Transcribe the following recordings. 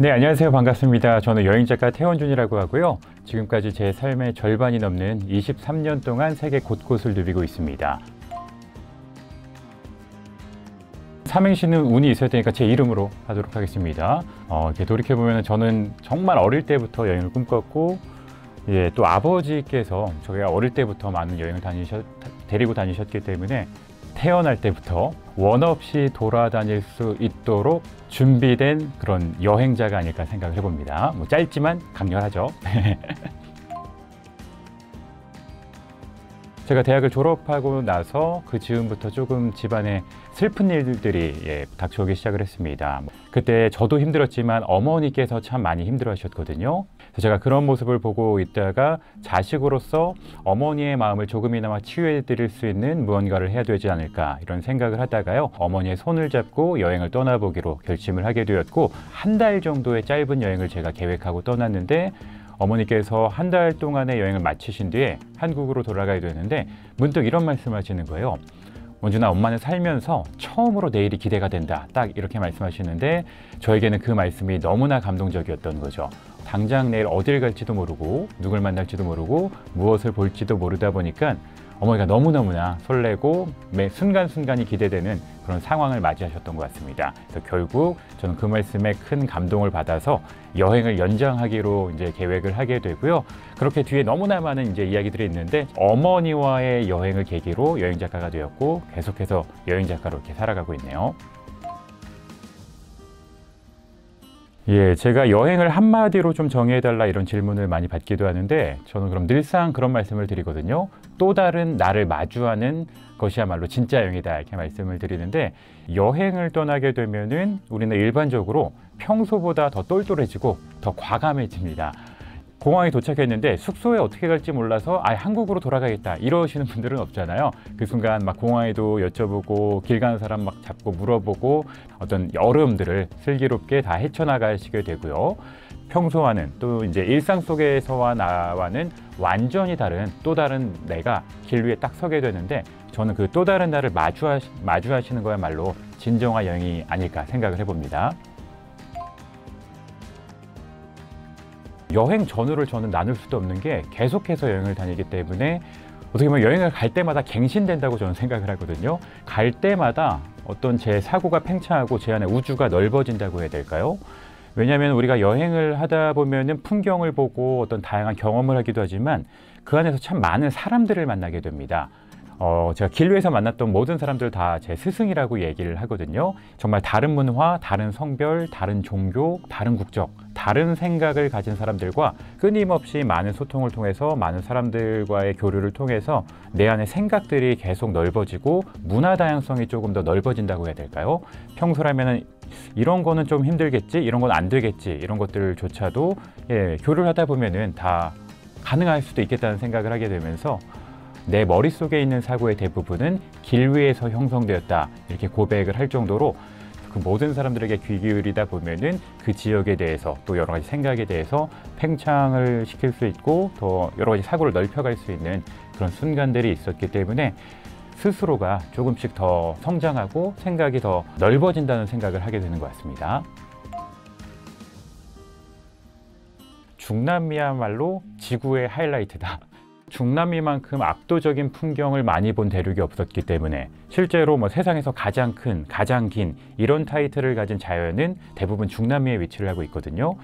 네, 안녕하세요. 반갑습니다. 저는 여행작가 태원준이라고 하고요. 지금까지 제 삶의 절반이 넘는 23년 동안 세계 곳곳을 누비고 있습니다. 삼행시는 운이 있어야 되니까 제 이름으로 하도록 하겠습니다. 이렇게 돌이켜보면 저는 정말 어릴 때부터 여행을 꿈꿨고, 또 아버지께서 저희가 어릴 때부터 많은 여행을 데리고 다니셨기 때문에 태어날 때부터 원 없이 돌아다닐 수 있도록 준비된 그런 여행자가 아닐까 생각을 해봅니다. 짧지만 강렬하죠. 제가 대학을 졸업하고 나서 그 즈음부터 조금 집안에 슬픈 일들이 닥쳐오기 시작을 했습니다. 그때 저도 힘들었지만 어머니께서 참 많이 힘들어 하셨거든요. 그래서 제가 그런 모습을 보고 있다가 자식으로서 어머니의 마음을 조금이나마 치유해 드릴 수 있는 무언가를 해야 되지 않을까 이런 생각을 하다가요, 어머니의 손을 잡고 여행을 떠나보기로 결심을 하게 되었고, 한 달 정도의 짧은 여행을 제가 계획하고 떠났는데, 어머니께서 한 달 동안의 여행을 마치신 뒤에 한국으로 돌아가야 되는데 문득 이런 말씀을 하시는 거예요. 원준아, 엄마는 살면서 처음으로 내일이 기대가 된다. 딱 이렇게 말씀하시는데 저에게는 그 말씀이 너무나 감동적이었던 거죠. 당장 내일 어딜 갈지도 모르고 누굴 만날지도 모르고 무엇을 볼지도 모르다 보니까 어머니가 너무너무나 설레고 매 순간순간이 기대되는 그런 상황을 맞이하셨던 것 같습니다. 그래서 결국 저는 그 말씀에 큰 감동을 받아서 여행을 연장하기로 이제 계획을 하게 되고요. 그렇게 뒤에 너무나 많은 이제 이야기들이 있는데, 어머니와의 여행을 계기로 여행 작가가 되었고 계속해서 여행 작가로 이렇게 살아가고 있네요. 제가 여행을 한마디로 좀 정의해달라 이런 질문을 많이 받기도 하는데, 저는 그럼 늘상 그런 말씀을 드리거든요. 또 다른 나를 마주하는 것이야말로 진짜 여행이다 이렇게 말씀을 드리는데, 여행을 떠나게 되면은 우리는 일반적으로 평소보다 더 똘똘해지고 더 과감해집니다. 공항에 도착했는데 숙소에 어떻게 갈지 몰라서 한국으로 돌아가겠다 이러시는 분들은 없잖아요. 그 순간 막 공항에도 여쭤보고 길 가는 사람 막 잡고 물어보고 어떤 어려움들을 슬기롭게 다 헤쳐나가시게 되고요. 평소와는 또 이제 일상 속에서와 나와는 완전히 다른 또 다른 내가 길 위에 딱 서게 되는데, 저는 그 또 다른 나를 마주하시는 거야말로 진정한 여행이 아닐까 생각을 해봅니다. 여행 전후를 저는 나눌 수도 없는 게 계속해서 여행을 다니기 때문에 어떻게 보면 여행을 갈 때마다 갱신된다고 저는 생각을 하거든요. 갈 때마다 어떤 제 사고가 팽창하고 제 안에 우주가 넓어진다고 해야 될까요? 왜냐하면 우리가 여행을 하다 보면은 풍경을 보고 어떤 다양한 경험을 하기도 하지만 그 안에서 참 많은 사람들을 만나게 됩니다. 제가 길 위에서 만났던 모든 사람들 다 제 스승이라고 얘기를 하거든요. 정말 다른 문화, 다른 성별, 다른 종교, 다른 국적, 다른 생각을 가진 사람들과 끊임없이 많은 소통을 통해서 많은 사람들과의 교류를 통해서 내 안의 생각들이 계속 넓어지고 문화 다양성이 조금 더 넓어진다고 해야 될까요? 평소라면은 이런 거는 좀 힘들겠지, 이런 건 안 되겠지, 이런 것들조차도 교류를 하다 보면은 다 가능할 수도 있겠다는 생각을 하게 되면서 내 머릿속에 있는 사고의 대부분은 길 위에서 형성되었다 이렇게 고백을 할 정도로, 그 모든 사람들에게 귀 기울이다 보면은 그 지역에 대해서 또 여러 가지 생각에 대해서 팽창을 시킬 수 있고 더 여러 가지 사고를 넓혀갈 수 있는 그런 순간들이 있었기 때문에 스스로가 조금씩 더 성장하고 생각이 더 넓어진다는 생각을 하게 되는 것 같습니다. 중남미야말로 지구의 하이라이트다. 중남미만큼 압도적인 풍경을 많이 본 대륙이 없었기 때문에 실제로 세상에서 가장 큰, 가장 긴 이런 타이틀을 가진 자연은 대부분 중남미에 위치를 하고 있거든요.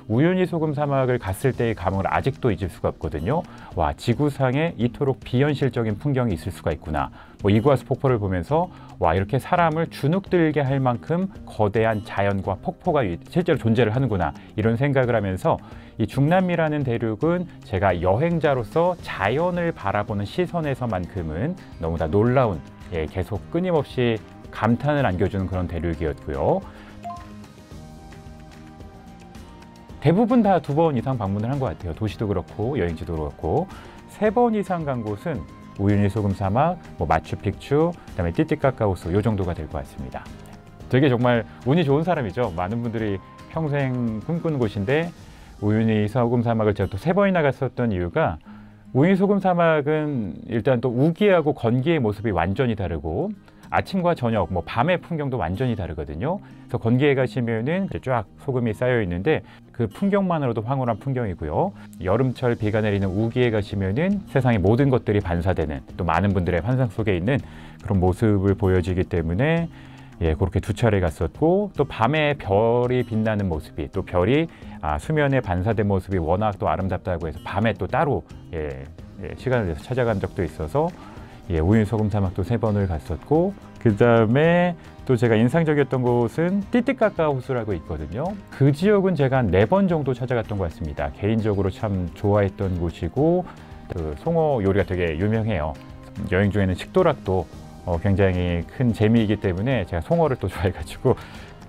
우유니 소금 사막을 갔을 때의 감흥을 아직도 잊을 수가 없거든요. 와, 지구상에 이토록 비현실적인 풍경이 있을 수가 있구나. 이구아수 폭포를 보면서 와, 이렇게 사람을 주눅들게 할 만큼 거대한 자연과 폭포가 실제로 존재를 하는구나 이런 생각을 하면서, 이 중남미라는 대륙은 제가 여행자로서 자연을 바라보는 시선에서만큼은 너무나 놀라운, 계속 끊임없이 감탄을 안겨주는 그런 대륙이었고요. 대부분 다 2번 이상 방문을 한 것 같아요. 도시도 그렇고 여행지도 그렇고. 3번 이상 간 곳은 우유니 소금 사막, 마추픽추, 그다음에 띠띠까까호수 요 정도가 될 것 같습니다. 되게 정말 운이 좋은 사람이죠. 많은 분들이 평생 꿈꾸는 곳인데 우유니 소금 사막을 제가 또 3번이나 갔었던 이유가, 우유니 소금 사막은 일단 또 우기하고 건기의 모습이 완전히 다르고 아침과 저녁, 뭐 밤의 풍경도 완전히 다르거든요. 그래서 건기에 가시면은 이제 쫙 소금이 쌓여 있는데 그 풍경만으로도 황홀한 풍경이고요. 여름철 비가 내리는 우기에 가시면은 세상의 모든 것들이 반사되는, 또 많은 분들의 환상 속에 있는 그런 모습을 보여지기 때문에 그렇게 두 차례 갔었고, 또 밤에 별이 빛나는 모습이, 또 별이 수면에 반사된 모습이 워낙 또 아름답다고 해서 밤에 또 따로 시간을 내서 찾아간 적도 있어서 우유소금 사막도 3번을 갔었고, 그 다음에 또 제가 인상적이었던 곳은 띠띠까까 호수라고 있거든요. 그 지역은 제가 한 4번 정도 찾아갔던 것 같습니다. 개인적으로 참 좋아했던 곳이고, 그 송어 요리가 되게 유명해요. 여행 중에는 식도락도 굉장히 큰 재미이기 때문에 제가 송어를 또 좋아해가지고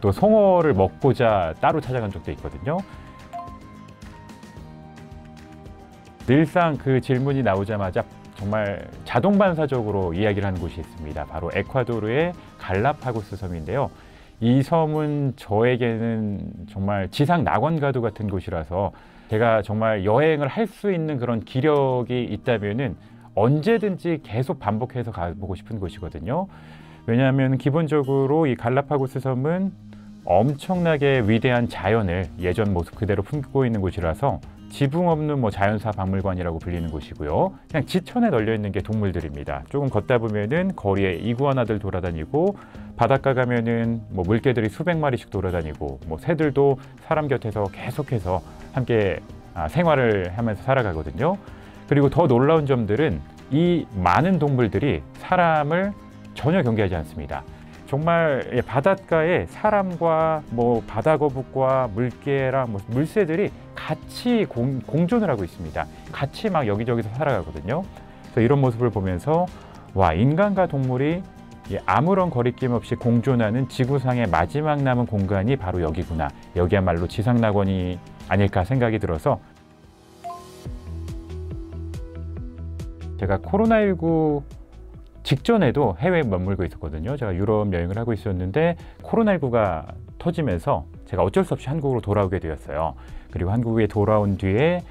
또 송어를 먹고자 따로 찾아간 적도 있거든요. 늘상 그 질문이 나오자마자 정말 자동 반사적으로 이야기를 하는 곳이 있습니다. 바로 에콰도르의 갈라파고스 섬인데요. 이 섬은 저에게는 정말 지상 낙원과도 같은 곳이라서 제가 정말 여행을 할 수 있는 그런 기력이 있다면은 언제든지 계속 반복해서 가보고 싶은 곳이거든요. 왜냐하면 기본적으로 이 갈라파고스 섬은 엄청나게 위대한 자연을 예전 모습 그대로 품고 있는 곳이라서 지붕 없는 자연사 박물관이라고 불리는 곳이고요. 그냥 지천에 널려 있는 게 동물들입니다. 조금 걷다 보면은 거리에 이구아나들 돌아다니고, 바닷가 가면은 물개들이 수백 마리씩 돌아다니고, 새들도 사람 곁에서 계속해서 함께 생활을 하면서 살아가거든요. 그리고 더 놀라운 점들은 이 많은 동물들이 사람을 전혀 경계하지 않습니다. 정말 바닷가에 사람과 바다거북과 물개랑 물새들이 같이 공존을 하고 있습니다. 같이 막 여기저기서 살아가거든요. 그래서 이런 모습을 보면서 와, 인간과 동물이 아무런 거리낌 없이 공존하는 지구상의 마지막 남은 공간이 바로 여기구나. 여기야말로 지상낙원이 아닐까 생각이 들어서, 제가 코로나19 직전에도 해외에 머물고 있었거든요. 제가 유럽 여행을 하고 있었는데 코로나19가 터지면서 제가 어쩔 수 없이 한국으로 돌아오게 되었어요. 그리고 한국에 돌아온 뒤에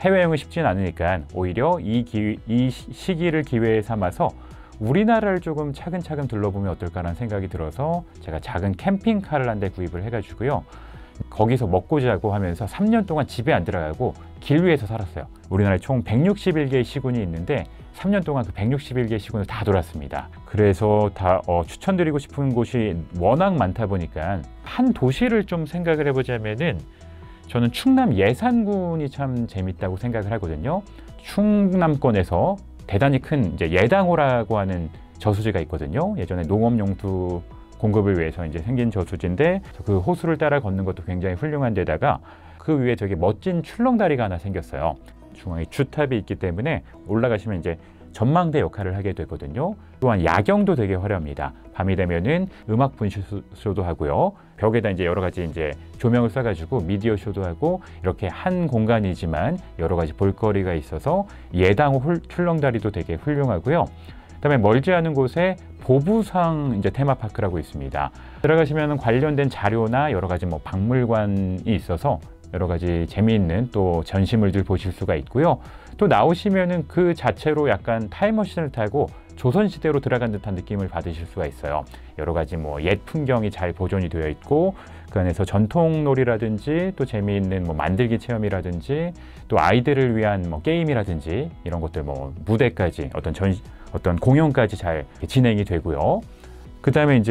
해외여행은 쉽지는 않으니까 오히려 이 시기를 기회 삼아서 우리나라를 조금 차근차근 둘러보면 어떨까라는 생각이 들어서 제가 작은 캠핑카를 한 대 구입을 해가지고요. 거기서 먹고 자고 하면서 3년 동안 집에 안 들어가고 길 위에서 살았어요. 우리나라에 총 161개의 시군이 있는데 3년 동안 그 161개의 시군을 다 돌았습니다. 그래서 추천드리고 싶은 곳이 워낙 많다 보니까 한 도시를 좀 생각을 해보자면은 저는 충남 예산군이 참 재밌다고 생각을 하거든요. 충남권에서 대단히 큰 예당호라고 하는 저수지가 있거든요. 예전에 농업용수 공급을 위해서 생긴 저수지인데 그 호수를 따라 걷는 것도 굉장히 훌륭한 데다가 그 위에 되게 멋진 출렁다리가 하나 생겼어요. 중앙에 주탑이 있기 때문에 올라가시면 전망대 역할을 하게 되거든요. 또한 야경도 되게 화려합니다. 밤이 되면은 음악 분수쇼도 하고요. 벽에다 여러 가지 조명을 쏴가지고 미디어 쇼도 하고, 이렇게 한 공간이지만 여러 가지 볼거리가 있어서 예당호 출렁다리도 되게 훌륭하고요. 그다음에 멀지 않은 곳에 보부상 테마파크라고 있습니다. 들어가시면 관련된 자료나 여러 가지 박물관이 있어서 여러 가지 재미있는 또 전시물들 보실 수가 있고요. 또 나오시면은 그 자체로 약간 타임머신을 타고 조선시대로 들어간 듯한 느낌을 받으실 수가 있어요. 여러 가지 옛 풍경이 잘 보존이 되어 있고, 그 안에서 전통놀이라든지 또 재미있는 만들기 체험이라든지 또 아이들을 위한 게임이라든지 이런 것들 무대까지 어떤 공연까지 잘 진행이 되고요. 그 다음에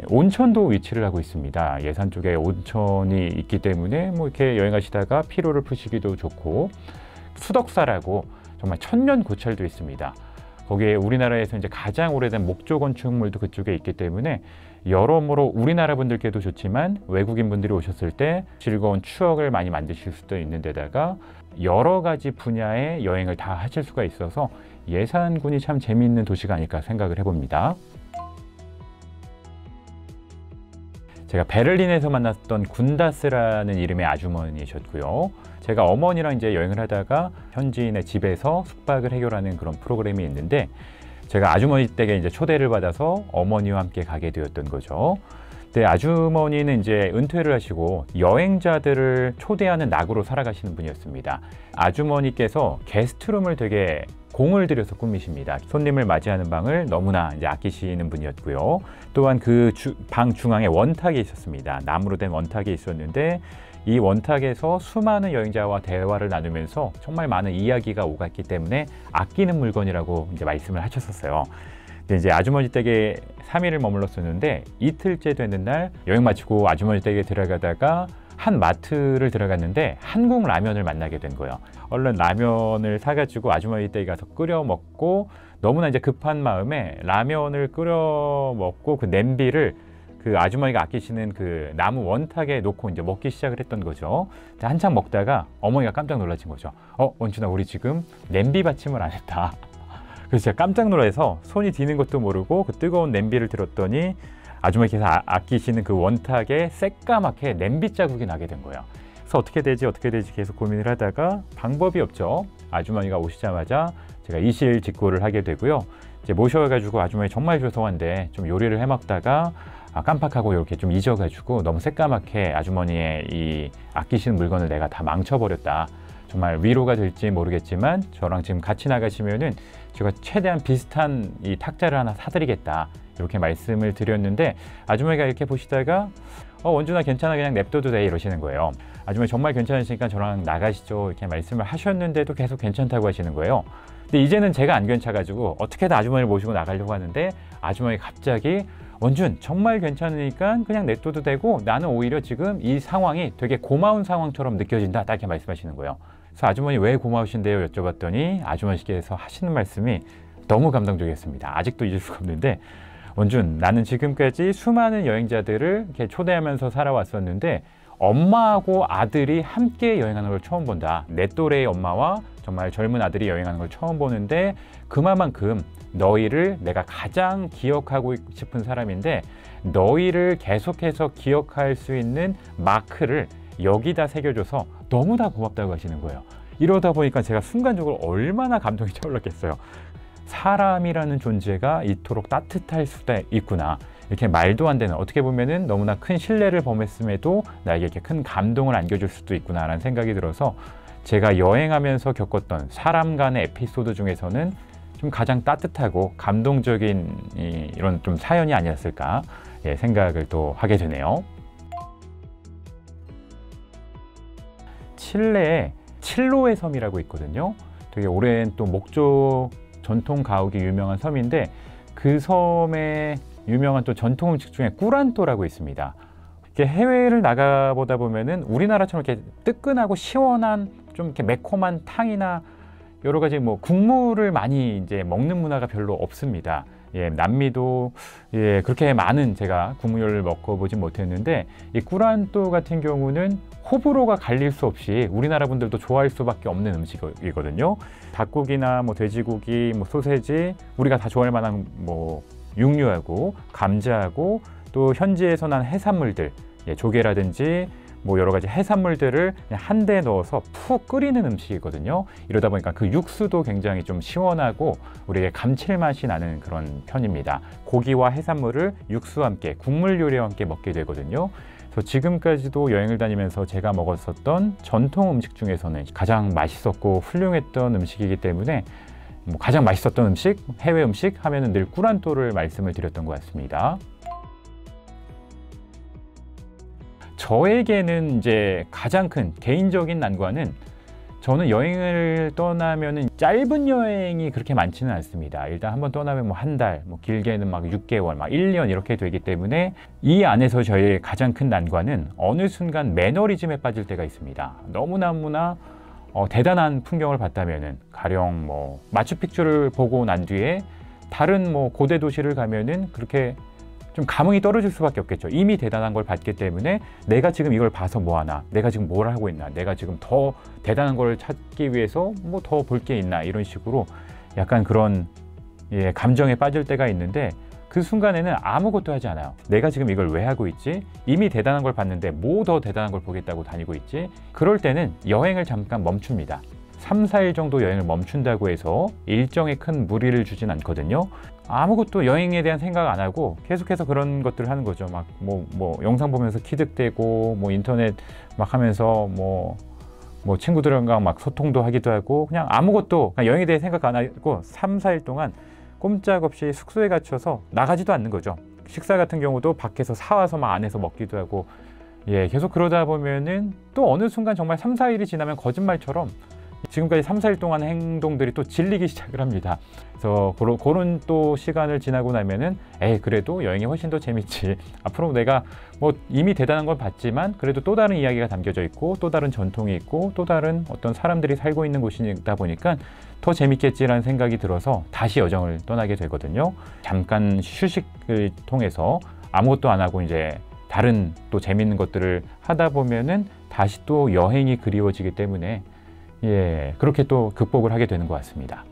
온천도 위치를 하고 있습니다. 예산 쪽에 온천이 있기 때문에 이렇게 여행하시다가 피로를 푸시기도 좋고, 수덕사라고 정말 천년 고찰도 있습니다. 거기에 우리나라에서 가장 오래된 목조 건축물도 그쪽에 있기 때문에 여러모로 우리나라 분들께도 좋지만 외국인 분들이 오셨을 때 즐거운 추억을 많이 만드실 수도 있는 데다가 여러 가지 분야의 여행을 다 하실 수가 있어서 예산군이 참 재미있는 도시가 아닐까 생각을 해봅니다. 제가 베를린에서 만났던 군다스라는 이름의 아주머니셨고요. 제가 어머니랑 여행을 하다가 현지인의 집에서 숙박을 해결하는 그런 프로그램이 있는데, 제가 아주머니 댁에 초대를 받아서 어머니와 함께 가게 되었던 거죠. 네, 아주머니는 이제 은퇴를 하시고 여행자들을 초대하는 낙으로 살아가시는 분이었습니다. 아주머니께서 게스트룸을 되게 공을 들여서 꾸미십니다. 손님을 맞이하는 방을 너무나 이제 아끼시는 분이었고요. 또한 그 방 중앙에 원탁이 있었습니다. 나무로 된 원탁이 있었는데 이 원탁에서 수많은 여행자와 대화를 나누면서 정말 많은 이야기가 오갔기 때문에 아끼는 물건이라고 이제 말씀을 하셨었어요. 근데 이제 아주머니 댁에 3일을 머물렀었는데 이틀째 되는 날 여행 마치고 아주머니 댁에 들어가다가 한 마트를 들어갔는데 한국 라면을 만나게 된 거예요. 얼른 라면을 사가지고 아주머니 댁에 가서 끓여 먹고 너무나 이제 급한 마음에 라면을 끓여 먹고 그 냄비를 그 아주머니가 아끼시는 그 나무 원탁에 놓고 이제 먹기 시작을 했던 거죠. 한참 먹다가 어머니가 깜짝 놀라신 거죠. 원준아, 우리 지금 냄비 받침을 안 했다. 그래서 제가 깜짝 놀라서 손이 디는 것도 모르고 그 뜨거운 냄비를 들었더니 아주머니께서 아끼시는 그 원탁에 새까맣게 냄비 자국이 나게 된 거예요. 그래서 어떻게 되지 계속 고민을 하다가 방법이 없죠. 아주머니가 오시자마자 제가 이실직고를 하게 되고요. 이제 모셔가지고 아주머니 정말 죄송한데 좀 요리를 해 먹다가 깜빡하고 이렇게 좀 잊어가지고 너무 새까맣게 아주머니의 이 아끼시는 물건을 내가 다 망쳐버렸다. 정말 위로가 될지 모르겠지만 저랑 지금 같이 나가시면은 제가 최대한 비슷한 이 탁자를 하나 사드리겠다, 이렇게 말씀을 드렸는데 아주머니가 이렇게 보시다가 원준아, 괜찮아, 그냥 냅둬도 돼, 이러시는 거예요. 아주머니 정말 괜찮으시니까 저랑 나가시죠, 이렇게 말씀을 하셨는데도 계속 괜찮다고 하시는 거예요. 근데 이제는 제가 안 괜찮아가지고 어떻게든 아주머니를 모시고 나가려고 하는데 아주머니 갑자기 원준, 정말 괜찮으니까 그냥 냅둬도 되고 나는 오히려 지금 이 상황이 되게 고마운 상황처럼 느껴진다, 딱 이렇게 말씀하시는 거예요. 그래서 아주머니 왜 고마우신데요? 여쭤봤더니 아주머니께서 하시는 말씀이 너무 감동적이었습니다. 아직도 잊을 수가 없는데, 원준, 나는 지금까지 수많은 여행자들을 이렇게 초대하면서 살아왔었는데 엄마하고 아들이 함께 여행하는 걸 처음 본다. 내 또래의 엄마와 정말 젊은 아들이 여행하는 걸 처음 보는데 그만큼 너희를 내가 가장 기억하고 싶은 사람인데 너희를 계속해서 기억할 수 있는 마크를 여기다 새겨줘서 너무나 고맙다고 하시는 거예요. 이러다 보니까 제가 순간적으로 얼마나 감동이 차올랐겠어요. 사람이라는 존재가 이토록 따뜻할 수도 있구나. 이렇게 말도 안 되는, 어떻게 보면은 너무나 큰 신뢰를 범했음에도 나에게 이렇게 큰 감동을 안겨줄 수도 있구나라는 생각이 들어서 제가 여행하면서 겪었던 사람 간의 에피소드 중에서는 좀 가장 따뜻하고 감동적인 이런 좀 사연이 아니었을까 생각을 또 하게 되네요. 칠레에 칠로의 섬이라고 있거든요. 되게 오랜 또 목조 전통 가옥이 유명한 섬인데 그 섬에 유명한 또 전통 음식 중에 꾸란또라고 있습니다. 이렇게 해외를 나가보다 보면은 우리나라처럼 이렇게 뜨끈하고 시원한 좀 이렇게 매콤한 탕이나 여러 가지 뭐 국물을 많이 이제 먹는 문화가 별로 없습니다. 남미도 그렇게 많은 제가 국물을 먹어보지 못했는데 이 꾸란또 같은 경우는 호불호가 갈릴 수 없이 우리나라 분들도 좋아할 수밖에 없는 음식이거든요. 닭고기나 뭐 돼지고기, 뭐 소세지, 우리가 다 좋아할 만한 뭐 육류하고 감자하고 또 현지에서 난 해산물들, 조개라든지 뭐 여러 가지 해산물들을 그냥 한 대 넣어서 푹 끓이는 음식이거든요. 이러다 보니까 그 육수도 굉장히 좀 시원하고 우리에게 감칠맛이 나는 그런 편입니다. 고기와 해산물을 육수와 함께, 국물 요리와 함께 먹게 되거든요. 그래서 지금까지도 여행을 다니면서 제가 먹었었던 전통 음식 중에서는 가장 맛있었고 훌륭했던 음식이기 때문에 뭐 가장 맛있었던 음식, 해외 음식 하면은 늘 꾸란또를 말씀을 드렸던 것 같습니다. 저에게는 이제 가장 큰 개인적인 난관은, 저는 여행을 떠나면은 짧은 여행이 그렇게 많지는 않습니다. 일단 한번 떠나면 뭐 한 달, 뭐 길게는 막 6개월, 막 1년 이렇게 되기 때문에 이 안에서 저의 가장 큰 난관은 어느 순간 매너리즘에 빠질 때가 있습니다. 너무나 대단한 풍경을 봤다면은, 가령 뭐 마추픽추를 보고 난 뒤에 다른 뭐 고대 도시를 가면은 그렇게 좀 감흥이 떨어질 수밖에 없겠죠. 이미 대단한 걸 봤기 때문에 내가 지금 이걸 봐서 뭐하나, 내가 지금 뭘 하고 있나, 내가 지금 더 대단한 걸 찾기 위해서 뭐 더 볼 게 있나, 이런 식으로 약간 그런 감정에 빠질 때가 있는데 그 순간에는 아무것도 하지 않아요. 내가 지금 이걸 왜 하고 있지? 이미 대단한 걸 봤는데 뭐 더 대단한 걸 보겠다고 다니고 있지? 그럴 때는 여행을 잠깐 멈춥니다. 3, 4일 정도 여행을 멈춘다고 해서 일정에 큰 무리를 주진 않거든요. 아무것도 여행에 대한 생각 안 하고 계속해서 그런 것들을 하는 거죠. 막 영상 보면서 키득대고 인터넷 막 하면서 친구들과 막 소통도 하기도 하고 그냥 아무것도 그냥 여행에 대해 생각 안 하고 3, 4일 동안 꼼짝없이 숙소에 갇혀서 나가지도 않는 거죠. 식사 같은 경우도 밖에서 사와서 막 안에서 먹기도 하고 계속 그러다 보면은 또 어느 순간 정말 3, 4일이 지나면 거짓말처럼 지금까지 3, 4일 동안 행동들이 또 질리기 시작을 합니다. 그래서 그런 또 시간을 지나고 나면은 그래도 여행이 훨씬 더 재밌지. 앞으로 내가 이미 대단한 걸 봤지만 그래도 또 다른 이야기가 담겨져 있고 또 다른 전통이 있고 또 다른 어떤 사람들이 살고 있는 곳이다 보니까 더 재밌겠지라는 생각이 들어서 다시 여정을 떠나게 되거든요. 잠깐 휴식을 통해서 아무것도 안 하고 이제 다른 또 재밌는 것들을 하다 보면은 다시 또 여행이 그리워지기 때문에 그렇게 또 극복을 하게 되는 것 같습니다.